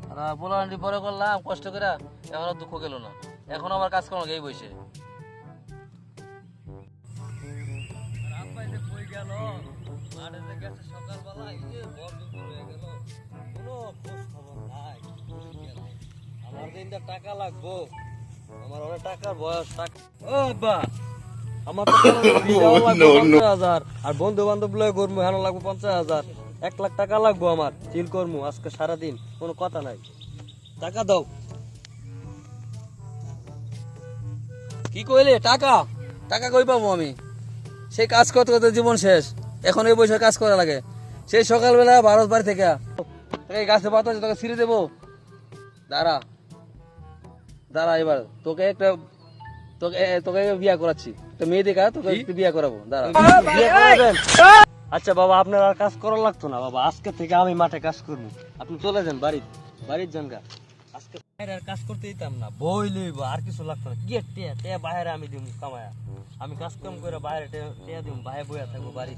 আর পোলাহান্ডি পরে করলাম কষ্ট করে, এখন আর দুঃখ গেল না। এখন আবার কাজ করানো গেই বসে। সকালবেলা এই যে বর দুপুর হয়ে গেল, কোনো খোঁজ খবর নাই। আমার দিনটা টাকা লাগবো, আমার অনেক টাকার বয়স। ও আব্বা, আমার তো 50,000, আর বন্ধু বান্ধব লয়ে ঘুরবো, হেন লাগবো 50,000। 1 লাখ টাকা লাগবো আমার, চিল করবো আজকে সারাদিন, কোনো কথা নাই। টাকা দাও। কি কইলে? টাকা টাকা কই পাবো আমি? সেই কাজ করতে করতে জীবন শেষ, এখন এই বয়সে কাজ করা লাগে। সেই সকালবেলা ভারত বাড়ি থেকে তোকে গাছে পাতা আছে, তোকে ছিঁড়ে দেবো। দাঁড়া দাঁড়া, এবার তোকে একটা তোকে তোকে বিয়া করাচ্ছি, তো মেয়ে দেখা তোকে একটু বিয়া করাবো। দাঁড়া, বিয়া করাবেন? আচ্ছা বাবা, আপনার আর কাজ করা লাগতো না বাবা, আজকে থেকে আমি মাঠে কাজ করবো। আপনি চলে যান বাড়ির যান গা। আজকে বাইরে আর কাজ করতে দিতাম না, বই লইব, আর কিছু লাগতো না। কি টিয়া বাইরে আমি দিব কামায়া, আমি কাজ কাম করে বাইরে টিয়া দিব, বাইরে বইয়া থাকবো বাড়ি।